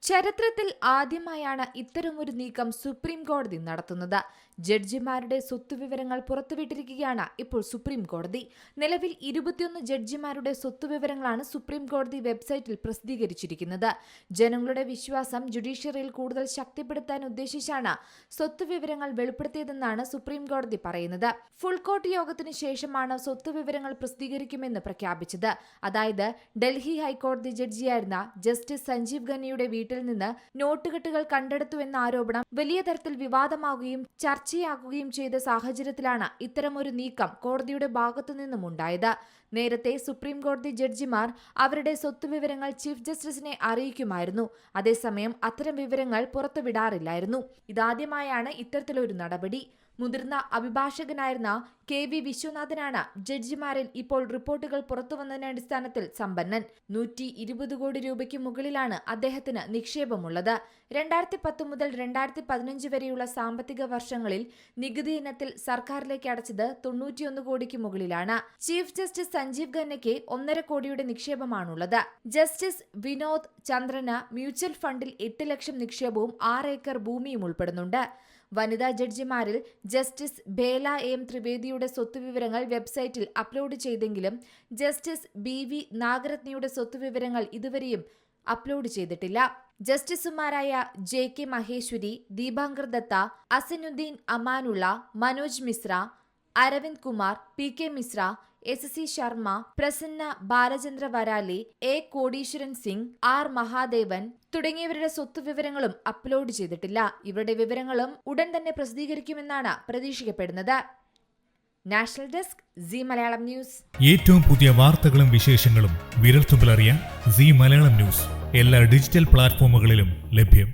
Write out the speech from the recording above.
ചരിത്രത്തിൽ ആദ്യമായാണ് ഇത്തരമൊരു നീക്കം സുപ്രീം കോടതി നടത്തുന്നത്. ജഡ്ജിമാരുടെ സ്വത്തുവിവരങ്ങൾ പുറത്തുവിട്ടിരിക്കുകയാണ് ഇപ്പോൾ സുപ്രീം കോടതി. നിലവിൽ 21 ജഡ്ജിമാരുടെ സ്വത്തുവിവരങ്ങളാണ് സുപ്രീം കോടതി വെബ്സൈറ്റിൽ പ്രസിദ്ധീകരിച്ചിരിക്കുന്നത്. ജനങ്ങളുടെ വിശ്വാസം ജുഡീഷ്യറിയിൽ കൂടുതൽ ശക്തിപ്പെടുത്താൻ ഉദ്ദേശിച്ചാണ് സ്വത്തുവിവരങ്ങൾ വെളിപ്പെടുത്തിയതെന്നാണ് സുപ്രീം കോടതി പറയുന്നത്. ഫുൾ കോർട്ട് യോഗത്തിനു ശേഷമാണ് സ്വത്തുവിവരങ്ങൾ പ്രസിദ്ധീകരിക്കുമെന്ന് പ്രഖ്യാപിച്ചത്. അതായത് ഡൽഹി ഹൈക്കോടതി ജഡ്ജിയായിരുന്ന ജസ്റ്റിസ് സഞ്ജീവ് ഖന്നയുടെ വീട്ടിൽ നിന്ന് നോട്ടുകെട്ടുകൾ കണ്ടെടുത്തുവെന്ന ആരോപണം വലിയ തരത്തിൽ വിവാദമാകുകയും ചർച്ചയാകുകയും ചെയ്ത സാഹചര്യത്തിലാണ് ഇത്തരമൊരു നീക്കം കോടതിയുടെ ഭാഗത്തുനിന്നും ഉണ്ടായത്. നേരത്തെ സുപ്രീം കോടതി ജഡ്ജിമാർ അവരുടെ സ്വത്തുവിവരങ്ങൾ ചീഫ് ജസ്റ്റിസിനെ അറിയിക്കുമായിരുന്നു. അതേസമയം അത്തരം വിവരങ്ങൾ പുറത്തുവിടാറില്ലായിരുന്നു. ഇതാദ്യമായാണ് ഇത്തരത്തിലൊരു നടപടി. മുതിർന്ന അഭിഭാഷകനായിരുന്ന KV വിശ്വനാഥനാണ് ജഡ്ജിമാരിൽ ഇപ്പോൾ റിപ്പോർട്ടുകൾ പുറത്തുവന്നതിന്റെ അടിസ്ഥാനത്തിൽ സമ്പന്നൻ. 120 കോടി രൂപയ്ക്ക് മുകളിലാണ് അദ്ദേഹത്തിന് നിക്ഷേപമുള്ളത്. 2010 മുതൽ 2015 വരെയുള്ള സാമ്പത്തിക വർഷങ്ങളിൽ നികുതി ഇനത്തിൽ സർക്കാരിലേക്ക് അടച്ചത് 91 കോടിക്ക് മുകളിലാണ്. ചീഫ് ജസ്റ്റിസ് സഞ്ജീവ് ഖന്നയ്ക്ക് 1.5 കോടിയുടെ നിക്ഷേപമാണുള്ളത്. ജസ്റ്റിസ് വിനോദ് ചന്ദ്രന് മ്യൂച്വൽ ഫണ്ടിൽ 8 ലക്ഷം നിക്ഷേപവും 6 ഏക്കർ ഭൂമിയും ഉൾപ്പെടുന്നുണ്ട്. വനിതാ ജഡ്ജിമാരിൽ ജസ്റ്റിസ് ബേല M ത്രിവേദിയുടെ സ്വത്തുവിവരങ്ങൾ വെബ്സൈറ്റിൽ അപ്ലോഡ് ചെയ്തെങ്കിലും ജസ്റ്റിസ് BV നാഗരത്നയുടെ സ്വത്തുവിവരങ്ങൾ ഇതുവരെയും അപ്ലോഡ് ചെയ്തിട്ടില്ല. ജസ്റ്റിസുമാരായ JK Maheshwari, Dipankar Datta, Ahsanuddin Amanullah, Manoj Mishra, Aravind Kumar, PK Mishra, SC Sharma, Prasanna Balachandra Varale, A Kodeeswaran Singh, R Mahadevan തുടങ്ങിയവരുടെ സ്വത്തുവിവരങ്ങളും അപ്ലോഡ് ചെയ്തിട്ടില്ല. ഇവരുടെ വിവരങ്ങളും ഉടൻ തന്നെ പ്രസിദ്ധീകരിക്കുമെന്നാണ് പ്രതീക്ഷിക്കപ്പെടുന്നത്. National desk C Malayalam news. ഏറ്റവും പുതിയ വാർത്തകളും വിശേഷങ്ങളും വിരൽത്തുമ്പിലറിയാൻ സി മലയാളം ന്യൂസ് എല്ലാ ഡിജിറ്റൽ പ്ലാറ്റ്ഫോമുകളിലും ലഭ്യം.